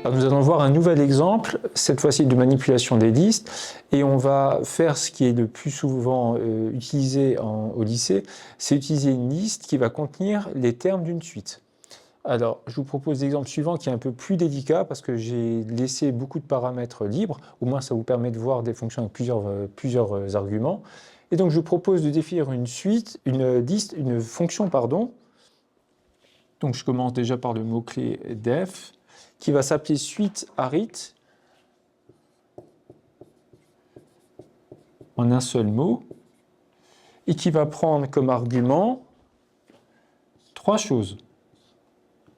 Alors, nous allons voir un nouvel exemple, cette fois-ci de manipulation des listes, et on va faire ce qui est le plus souvent utilisé au lycée, c'est utiliser une liste qui va contenir les termes d'une suite. Alors, je vous propose l'exemple suivant qui est un peu plus délicat parce que j'ai laissé beaucoup de paramètres libres, au moins ça vous permet de voir des fonctions avec plusieurs arguments. Et donc, je vous propose de définir une fonction, pardon. Donc, je commence déjà par le mot-clé def, qui va s'appeler suite arith en un seul mot, et qui va prendre comme argument trois choses.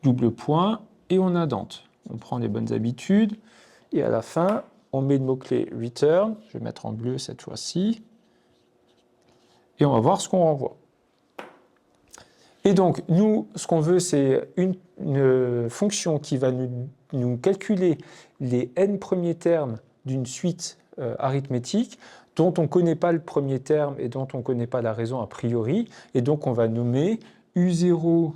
Double point, et on indente. On prend les bonnes habitudes, et à la fin, on met le mot-clé return, je vais mettre en bleu cette fois-ci, et on va voir ce qu'on renvoie. Et donc, nous, ce qu'on veut, c'est une fonction qui va nous calculer les n premiers termes d'une suite arithmétique dont on ne connaît pas le premier terme et dont on ne connaît pas la raison a priori, et donc on va nommer U0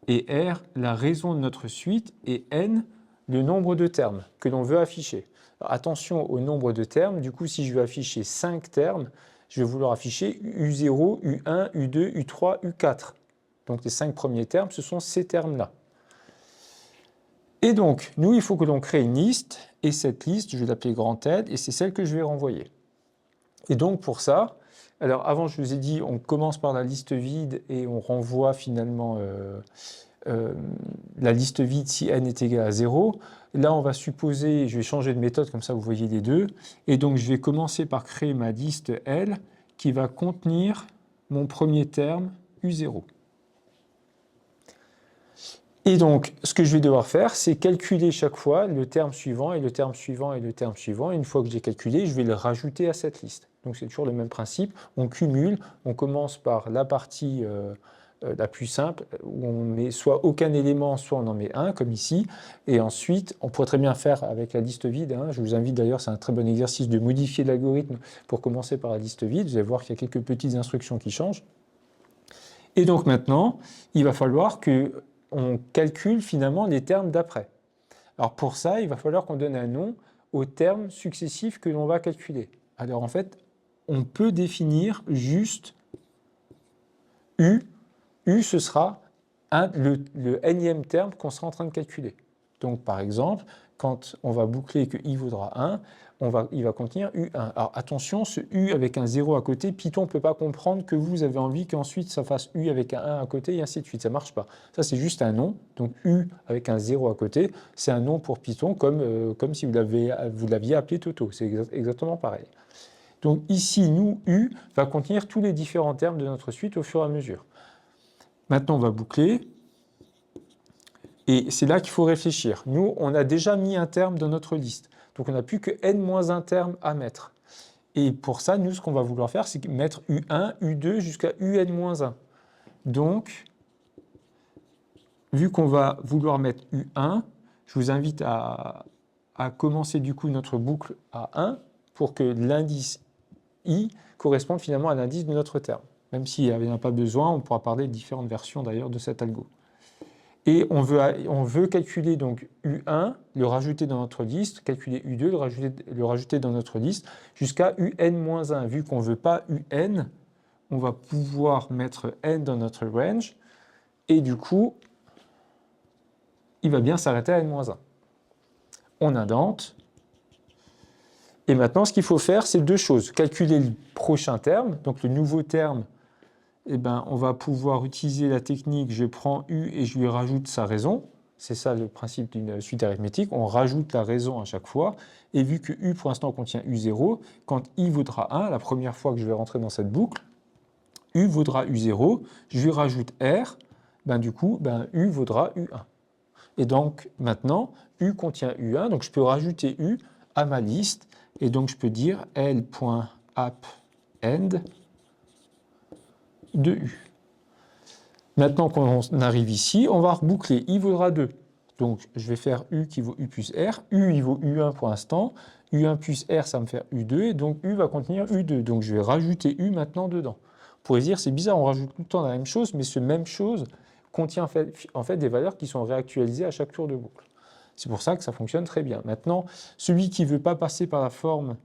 et R la raison de notre suite et n le nombre de termes que l'on veut afficher. Alors, attention au nombre de termes, du coup si je veux afficher 5 termes, je vais vouloir afficher U0, U1, U2, U3, U4. Donc les 5 premiers termes, ce sont ces termes-là. Et donc, nous, il faut que l'on crée une liste, et cette liste, je vais l'appeler grand L, et c'est celle que je vais renvoyer. Et donc pour ça, alors avant je vous ai dit, on commence par la liste vide et on renvoie finalement la liste vide si n est égal à 0. Là, on va supposer, je vais changer de méthode, comme ça vous voyez les deux. Et donc, je vais commencer par créer ma liste L qui va contenir mon premier terme U0. Et donc, ce que je vais devoir faire, c'est calculer chaque fois le terme suivant et le terme suivant et le terme suivant. Et une fois que j'ai calculé, je vais le rajouter à cette liste. Donc, c'est toujours le même principe. On cumule, on commence par la partie la plus simple, où on met soit aucun élément, soit on en met un, comme ici. Et ensuite, on pourrait très bien faire avec la liste vide. Je vous invite d'ailleurs, c'est un très bon exercice de modifier l'algorithme pour commencer par la liste vide. Vous allez voir qu'il y a quelques petites instructions qui changent. Et donc maintenant, il va falloir qu'on calcule finalement les termes d'après. Alors pour ça, il va falloir qu'on donne un nom aux termes successifs que l'on va calculer. Alors en fait, on peut définir juste U. U, ce sera le nème terme qu'on sera en train de calculer. Donc, par exemple, quand on va boucler que i vaudra 1, il va contenir U1. Alors, attention, ce U avec un 0 à côté, Python ne peut pas comprendre que vous avez envie qu'ensuite ça fasse U avec un 1 à côté et ainsi de suite. Ça ne marche pas. Ça, c'est juste un nom. Donc, U avec un 0 à côté, c'est un nom pour Python comme si vous l'aviez appelé Toto. C'est exactement pareil. Donc, ici, nous, U va contenir tous les différents termes de notre suite au fur et à mesure. Maintenant, on va boucler. Et c'est là qu'il faut réfléchir. Nous, on a déjà mis un terme dans notre liste. Donc, on n'a plus que n-1 terme à mettre. Et pour ça, nous, ce qu'on va vouloir faire, c'est mettre U1, U2 jusqu'à UN-1. Donc, vu qu'on va vouloir mettre U1, je vous invite à commencer du coup notre boucle à 1 pour que l'indice I corresponde finalement à l'indice de notre terme. Même s'il n'y en a pas besoin, on pourra parler de différentes versions d'ailleurs de cet algo. Et on veut calculer donc U1, le rajouter dans notre liste, calculer U2, le rajouter dans notre liste, jusqu'à UN-1. Vu qu'on ne veut pas UN, on va pouvoir mettre N dans notre range, et du coup, il va bien s'arrêter à N-1. On indente. Et maintenant, ce qu'il faut faire, c'est deux choses. Calculer le prochain terme, donc le nouveau terme, eh ben, on va pouvoir utiliser la technique, je prends U et je lui rajoute sa raison. C'est ça le principe d'une suite arithmétique. On rajoute la raison à chaque fois. Et vu que U pour l'instant contient U0, quand I vaudra 1, la première fois que je vais rentrer dans cette boucle, U vaudra U0, je lui rajoute R, du coup, U vaudra U1. Et donc maintenant, U contient U1, donc je peux rajouter U à ma liste. Et donc je peux dire L.append de U. Maintenant qu'on arrive ici, on va reboucler. I vaudra 2. Donc, je vais faire U qui vaut U plus R. U, il vaut U1 pour l'instant. U1 plus R, ça va me faire U2. Et donc, U va contenir U2. Donc, je vais rajouter U maintenant dedans. Vous pourrez dire, c'est bizarre, on rajoute tout le temps la même chose, mais cette même chose contient en fait des valeurs qui sont réactualisées à chaque tour de boucle. C'est pour ça que ça fonctionne très bien. Maintenant, celui qui ne veut pas passer par la forme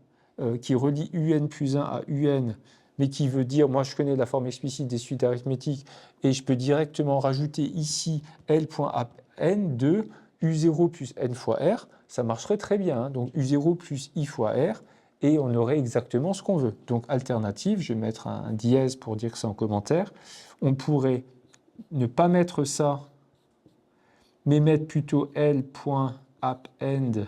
qui relie un plus 1 à un, mais qui veut dire, moi je connais la forme explicite des suites arithmétiques, et je peux directement rajouter ici L.n de U0 plus n fois R, ça marcherait très bien. Hein. Donc U0 plus I fois R, et on aurait exactement ce qu'on veut. Donc alternative, je vais mettre un dièse pour dire que c'est en commentaire, on pourrait ne pas mettre ça, mais mettre plutôt L.append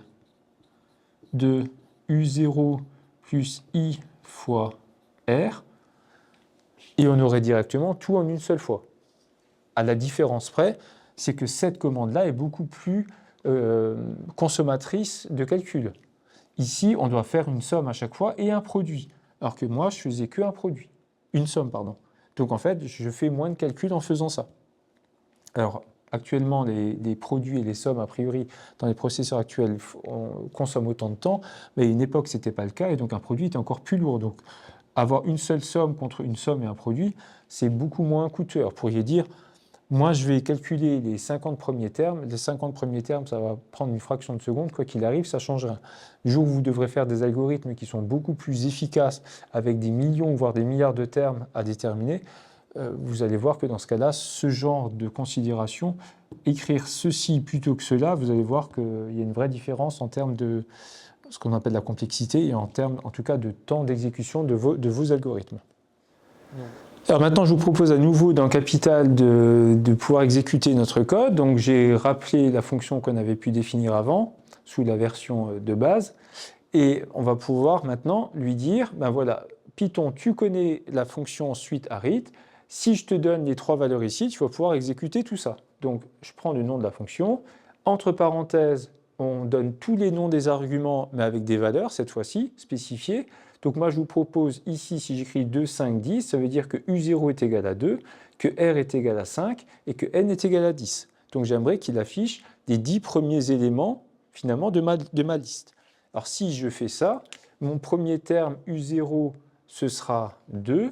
de U0 plus I fois R, et on aurait directement tout en une seule fois. À la différence près, c'est que cette commande-là est beaucoup plus consommatrice de calcul. Ici, on doit faire une somme à chaque fois et un produit, alors que moi, je faisais qu'un produit, une somme, pardon. Donc en fait, je fais moins de calculs en faisant ça. Alors, actuellement, les produits et les sommes, a priori, dans les processeurs actuels, consomment autant de temps, mais à une époque, ce n'était pas le cas, et donc un produit était encore plus lourd. Donc, avoir une seule somme contre une somme et un produit, c'est beaucoup moins coûteux. Alors, vous pourriez dire, moi, je vais calculer les 50 premiers termes. Les 50 premiers termes, ça va prendre une fraction de seconde. Quoi qu'il arrive, ça ne change rien. Le jour où vous devrez faire des algorithmes qui sont beaucoup plus efficaces, avec des millions, voire des milliards de termes à déterminer, vous allez voir que dans ce cas-là, ce genre de considération, écrire ceci plutôt que cela, vous allez voir qu'il y a une vraie différence en termes de ce qu'on appelle la complexité et en termes, en tout cas, de temps d'exécution de vos algorithmes. Alors maintenant, je vous propose à nouveau dans Capital de pouvoir exécuter notre code. Donc j'ai rappelé la fonction qu'on avait pu définir avant, sous la version de base. Et on va pouvoir maintenant lui dire, ben voilà, Python, tu connais la fonction suite arith. Si je te donne les 3 valeurs ici, tu vas pouvoir exécuter tout ça. Donc je prends le nom de la fonction. Entre parenthèses, on donne tous les noms des arguments, mais avec des valeurs, cette fois-ci, spécifiées. Donc moi, je vous propose ici, si j'écris 2, 5, 10, ça veut dire que U0 est égal à 2, que R est égal à 5 et que N est égal à 10. Donc j'aimerais qu'il affiche les 10 premiers éléments, finalement, de ma liste. Alors si je fais ça, mon premier terme U0, ce sera 2.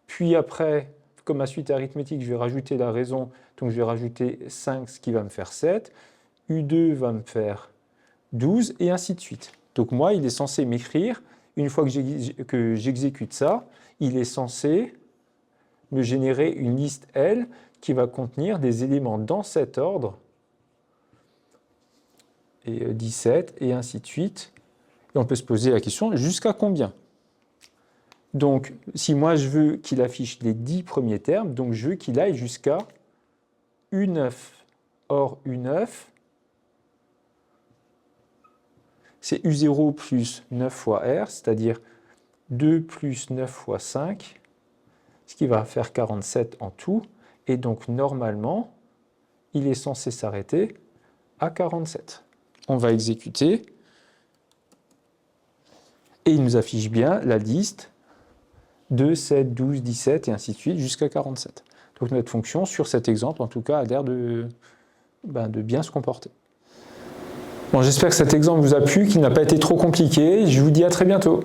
Puis après, comme ma suite arithmétique, je vais rajouter la raison, donc je vais rajouter 5, ce qui va me faire 7. U2 va me faire 12, et ainsi de suite. Donc moi, il est censé m'écrire, une fois que j'exécute ça, il est censé me générer une liste L qui va contenir des éléments dans cet ordre, et 17, et ainsi de suite. Et on peut se poser la question, jusqu'à combien? Donc, si moi je veux qu'il affiche les 10 premiers termes, donc je veux qu'il aille jusqu'à U9. Or, U9, c'est U0 plus 9 fois R, c'est-à-dire 2 plus 9 fois 5, ce qui va faire 47 en tout. Et donc, normalement, il est censé s'arrêter à 47. On va exécuter. Et il nous affiche bien la liste 2, 7, 12, 17 et ainsi de suite jusqu'à 47. Donc notre fonction, sur cet exemple, en tout cas, a l'air de bien se comporter. Bon, j'espère que cet exemple vous a plu, qu'il n'a pas été trop compliqué. Je vous dis à très bientôt.